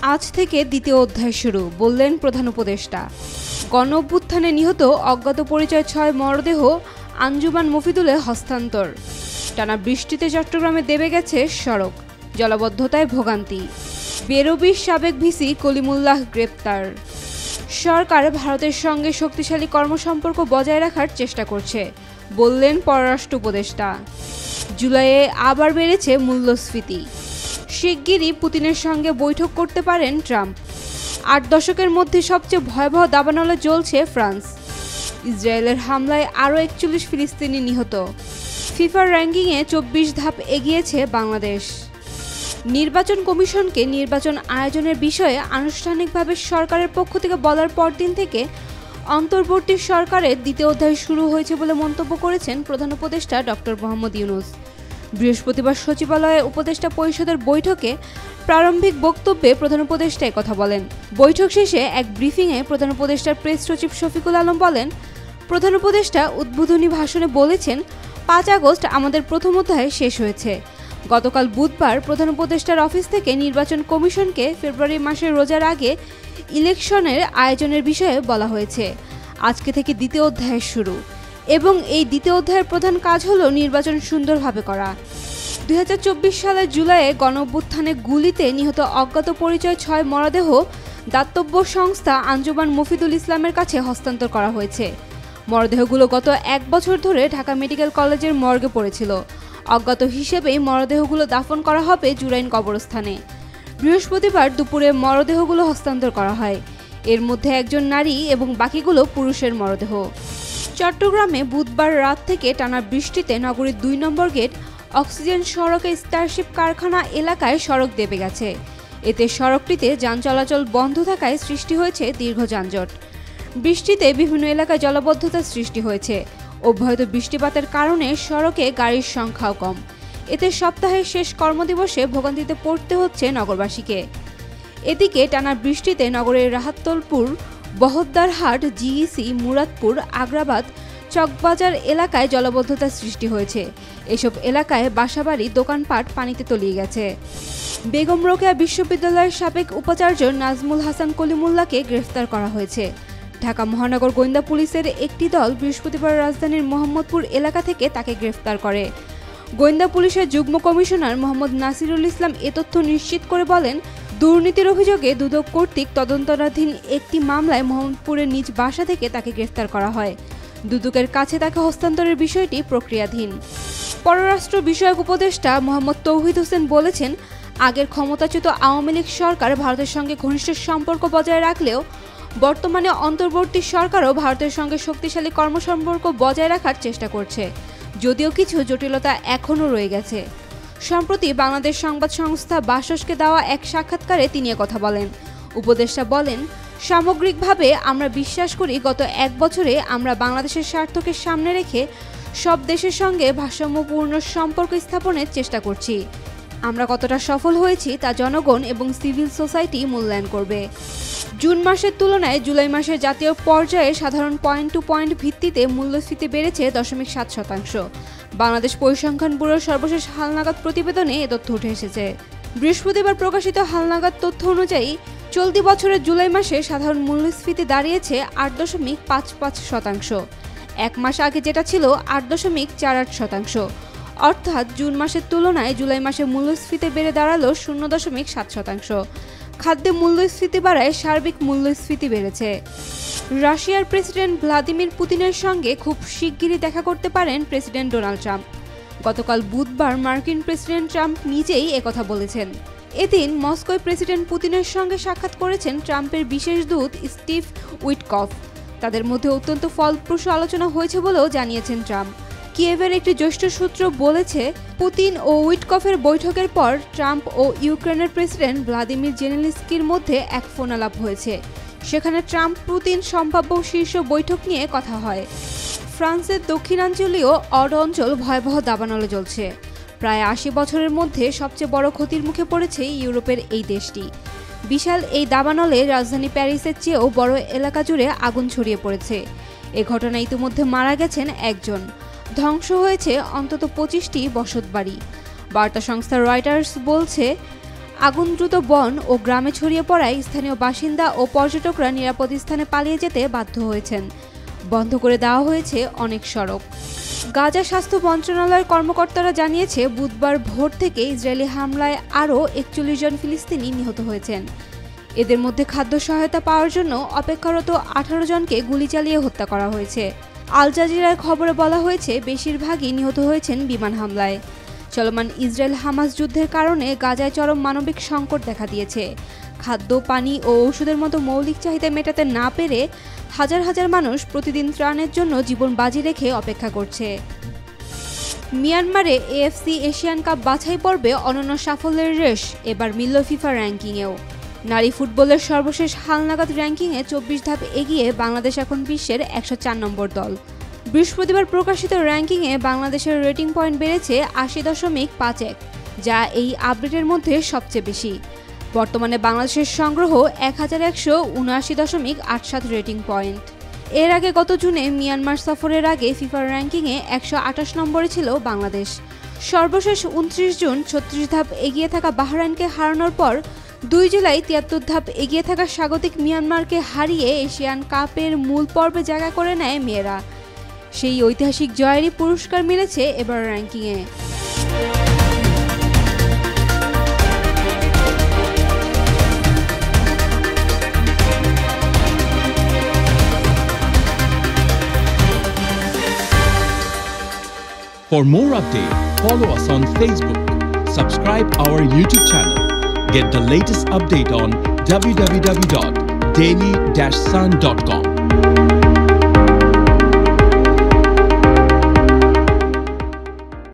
আজ থেকে দ্বিতীয় অধ্যায় শুরু, বললেন প্রধান উপদেষ্টা। গণঅভ্যুত্থানে নিহত অজ্ঞাত পরিচয় ৬ মরদেহ আঞ্জুমান মফিদুলে হস্তান্তর। টানা বৃষ্টিতে চট্টগ্রামে দেবে গেছে সড়ক, জলাবদ্ধতায় ভোগান্তি। বেরবির সাবেক ভিসি কলিমুল্লাহ গ্রেপ্তার। সরকার ভারতের সঙ্গে শক্তিশালী কর্মসম্পর্ক বজায় রাখার চেষ্টা করছে, বললেন পররাষ্ট্র উপদেষ্টা। জুলাইয়ে আবার বেড়েছে মূল্যস্ফীতি। শিগগিরই পুতিনের সঙ্গে বৈঠক করতে পারেন ট্রাম্প। ৮ দশকের মধ্যে সবচেয়ে ভয়াবহ দাবানলে জ্বলছে ফ্রান্স। ইসরায়েলের হামলায় আরও ৪১ ফিলিস্তিনি নিহত। ফিফার র্যাঙ্কিংয়ে ২৪ ধাপ এগিয়েছে বাংলাদেশ। নির্বাচন কমিশনকে নির্বাচন আয়োজনের বিষয়ে আনুষ্ঠানিকভাবে সরকারের পক্ষ থেকে বলার পরদিন থেকে অন্তর্বর্তী সরকারের দ্বিতীয় অধ্যায় শুরু হয়েছে বলে মন্তব্য করেছেন প্রধান উপদেষ্টা ডক্টর মোহাম্মদ ইউনূস। বৃহস্পতিবার সচিবালয়ে উপদেষ্টা পরিষদের বৈঠকে প্রারম্ভিক বক্তব্যে প্রধান উপদেষ্টা কথা বলেন। বৈঠক শেষে এক ব্রিফিংয়ে প্রধান উপদেষ্টার প্রেস সচিব শফিকুল আলম বলেন, প্রধান উপদেষ্টা উদ্বোধনী ভাষণে বলেছেন, ৫ আগস্ট আমাদের প্রথম অধ্যায় শেষ হয়েছে। গতকাল বুধবার প্রধান উপদেষ্টার অফিস থেকে নির্বাচন কমিশনকে ফেব্রুয়ারি মাসের রোজার আগে ইলেকশনের আয়োজনের বিষয়ে বলা হয়েছে। আজকে থেকে দ্বিতীয় অধ্যায় শুরু এবং এই দ্বিতীয় অধ্যায়ের প্রধান কাজ হলো নির্বাচন সুন্দরভাবে করা। ২০২৪ সালের জুলাইয়ে গণঅভ্যুত্থানে গুলিতে নিহত অজ্ঞাত পরিচয় ৬ মরদেহ দাতব্য সংস্থা আঞ্জুমান মফিদুল ইসলামের কাছে হস্তান্তর করা হয়েছে। মরদেহগুলো গত ১ বছর ধরে ঢাকা মেডিকেল কলেজের মর্গে পড়েছিল। অজ্ঞাত হিসেবেই মরদেহগুলো দাফন করা হবে জুরাইন কবরস্থানে। বৃহস্পতিবার দুপুরে মরদেহগুলো হস্তান্তর করা হয়। এর মধ্যে একজন নারী এবং বাকিগুলো পুরুষের মরদেহ। চট্টগ্রামে বুধবার রাত থেকে টানা বৃষ্টিতে নগরীর ২ নম্বর গেট অক্সিজেন সড়কে স্টারশিপ কারখানা এলাকায় সড়ক দেবে গেছে। এতে সড়কটিতে যান চলাচল বন্ধ থাকায় সৃষ্টি হয়েছে দীর্ঘ যানজট। বৃষ্টিতে বিভিন্ন এলাকায় জলাবদ্ধতার সৃষ্টি হয়েছে। অব্যাহত বৃষ্টিপাতের কারণে সড়কে গাড়ির সংখ্যাও কম। এতে সপ্তাহের শেষ কর্মদিবসে ভোগান্তিতে পড়তে হচ্ছে নগরবাসীকে। এদিকে টানা বৃষ্টিতে নগরের রাহাতলপুর, বহদ্দারহাট, জিইসি, মুরাদপুর, আগ্রাবাদ, চকবাজার এলাকায় জলাবদ্ধতার সৃষ্টি হয়েছে। এসব এলাকায় বাসাবাড়ি, দোকানপাট পানিতে তলিয়ে গেছে। বেগম রোকেয়া বিশ্ববিদ্যালয়ের সাবেক উপাচার্য নাজমুল হাসান কলিমুল্লাহকে গ্রেফতার করা হয়েছে। ঢাকা মহানগর গোয়েন্দা পুলিশের একটি দল বৃহস্পতিবার রাজধানীর মোহাম্মদপুর এলাকা থেকে তাকে গ্রেফতার করে। গোয়েন্দা পুলিশের যুগ্ম কমিশনার মোহাম্মদ নাসিরুল ইসলাম এ তথ্য নিশ্চিত করে বলেন, দুর্নীতির অভিযোগে দুদক কর্তৃক তদন্তনাধীন একটি মামলায় মোহাম্মদপুরের নিজ বাসা থেকে তাকে গ্রেফতার করা হয়। দুদকের কাছে তাকে হস্তান্তরের বিষয়টি প্রক্রিয়াধীন। পররাষ্ট্র বিষয়ক উপদেষ্টা মোহাম্মদ তৌহিদ হোসেন বলেছেন, আগের ক্ষমতাচ্যুত আওয়ামী লীগ সরকার ভারতের সঙ্গে ঘনিষ্ঠ সম্পর্ক বজায় রাখলেও বর্তমানে অন্তর্বর্তী সরকারও ভারতের সঙ্গে শক্তিশালী কর্মসম্পর্ক বজায় রাখার চেষ্টা করছে, যদিও কিছু জটিলতা এখনও রয়ে গেছে। সম্প্রতি বাংলাদেশ সংবাদ সংস্থা বাসসকে দেওয়া এক সাক্ষাৎকারে তিনি কথা বলেন। উপদেষ্টা বলেন, সামগ্রিকভাবে আমরা বিশ্বাস করি গত ১ বছরে আমরা বাংলাদেশের স্বার্থকে সামনে রেখে সব দেশের সঙ্গে ভারসাম্যপূর্ণ সম্পর্ক স্থাপনের চেষ্টা করছি। আমরা কতটা সফল হয়েছি তা জনগণ এবং সিভিল সোসাইটি মূল্যায়ন করবে। জুন মাসের তুলনায় জুলাই মাসে জাতীয় পর্যায়ে সাধারণ পয়েন্ট টু পয়েন্ট ভিত্তিতে মূল্যস্ফীতি বেড়েছে 0.7%। বাংলাদেশ পরিসংখ্যান ব্যুরোর সর্বশেষ হালনাগাদ প্রতিবেদনে এ তথ্য উঠে এসেছে। বৃহস্পতিবার প্রকাশিত হালনাগাদ তথ্য অনুযায়ী চলতি বছরের জুলাই মাসে সাধারণ মূল্যস্ফীতি দাঁড়িয়েছে 8.55%। 1 মাস আগে যেটা ছিল 8.48%। অর্থাৎ জুন মাসের তুলনায় জুলাই মাসে মূল্যস্ফীতি বেড়ে দাঁড়ালো 0.7%। খাদ্যে মূল্যস্ফীতি বাড়ায় সার্বিক মূল্যস্ফীতি বেড়েছে। রাশিয়ার প্রেসিডেন্ট ভ্লাদিমির পুতিনের সঙ্গে খুব শিগগিরই দেখা করতে পারেন প্রেসিডেন্ট ডোনাল্ড ট্রাম্প। গতকাল বুধবার মার্কিন প্রেসিডেন্ট ট্রাম্প নিজেই একথা বলেছেন। এদিন মস্কোয় প্রেসিডেন্ট পুতিনের সঙ্গে সাক্ষাৎ করেছেন ট্রাম্পের বিশেষ দূত স্টিভ উইটকফ। তাদের মধ্যে অত্যন্ত ফলপ্রসূ আলোচনা হয়েছে বলেও জানিয়েছেন ট্রাম্প। কিয়েভের একটি জ্যেষ্ঠ সূত্র বলেছে, পুতিন ও উইটকফের বৈঠকের পর ট্রাম্প ও ইউক্রেনের প্রেসিডেন্ট ভ্লাদিমির জেলেনস্কির মধ্যে এক ফোনালাপ হয়েছে। সেখানে ট্রাম্প পুতিন সম্ভাব্য শীর্ষ বৈঠক নিয়ে কথা হয়। ফ্রান্সের দক্ষিণাঞ্চলীয় অড অঞ্চল ভয়াবহ দাবানলে জ্বলছে। প্রায় ৮০ বছরের মধ্যে সবচেয়ে বড় ক্ষতির মুখে পড়েছে ইউরোপের এই দেশটি। বিশাল এই দাবানলে রাজধানী প্যারিসের চেয়েও বড় এলাকা জুড়ে আগুন ছড়িয়ে পড়েছে। এ ঘটনায় ইতিমধ্যে মারা গেছেন একজন। ধ্বংস হয়েছে অন্তত 25টি বসতবাড়ি। বার্তা সংস্থা রয়টার্স বলছে, আগুন দ্রুত বন ও গ্রামে ছড়িয়ে পড়ায় স্থানীয় বাসিন্দা ও পর্যটকরা নিরাপদ স্থানে পালিয়ে যেতে বাধ্য হয়েছেন। বন্ধ করে দেওয়া হয়েছে অনেক সড়ক। গাজা স্বাস্থ্য মন্ত্রণালয়ের কর্মকর্তারা জানিয়েছে, বুধবার ভোর থেকে ইসরায়েলি হামলায় আরও 41 জন ফিলিস্তিনি নিহত হয়েছেন। এদের মধ্যে খাদ্য সহায়তা পাওয়ার জন্য অপেক্ষারত 18 জনকে গুলি চালিয়ে হত্যা করা হয়েছে। আল জাজিরার খবরে বলা হয়েছে, বেশিরভাগই নিহত হয়েছেন বিমান হামলায়। চলমান ইসরায়েল হামাস যুদ্ধের কারণে গাজায় চরম মানবিক সংকট দেখা দিয়েছে। খাদ্য, পানি ও ওষুধের মতো মৌলিক চাহিদা মেটাতে না পেরে হাজার হাজার মানুষ প্রতিদিন ত্রাণের জন্য জীবন বাজি রেখে অপেক্ষা করছে। মিয়ানমারে এএফসি এশিয়ান কাপ বাছাই পর্বে অনন্য সাফল্যের রেশ এবার মিলল ফিফা র্যাঙ্কিংয়েও। নারী ফুটবলের সর্বশেষ হালনাগাদ র্যাঙ্কিংয়ে 24 ধাপ এগিয়ে বাংলাদেশ এখন বিশ্বের 104 নম্বর দল। বৃহস্পতিবার প্রকাশিত র্যাঙ্কিংয়ে বাংলাদেশের রেটিং পয়েন্ট বেড়েছে 80.51, যা এই আপডেটের মধ্যে সবচেয়ে বেশি। বর্তমানে বাংলাদেশের সংগ্রহ 1179.87 রেটিং পয়েন্ট। এর আগে গত জুনে মিয়ানমার সফরের আগে ফিফার র্যাঙ্কিংয়ে 128 নম্বরে ছিল বাংলাদেশ। সর্বশেষ 29 জুন 36 ধাপ এগিয়ে থাকা বাহরাইনকে হারানোর পর 2 জুলাই 73 ধাপ এগিয়ে থাকা স্বাগতিক মিয়ানমারকে হারিয়ে এশিয়ান কাপের মূল পর্বে জায়গা করে নেয় মেয়েরা। সেই ঐতিহাসিক জয়েরই পুরস্কার মিলেছে এবার র্যাঙ্কিংয়ে। For more updates, follow us on Facebook, subscribe our YouTube channel, get the latest update on www.daily-sun.com.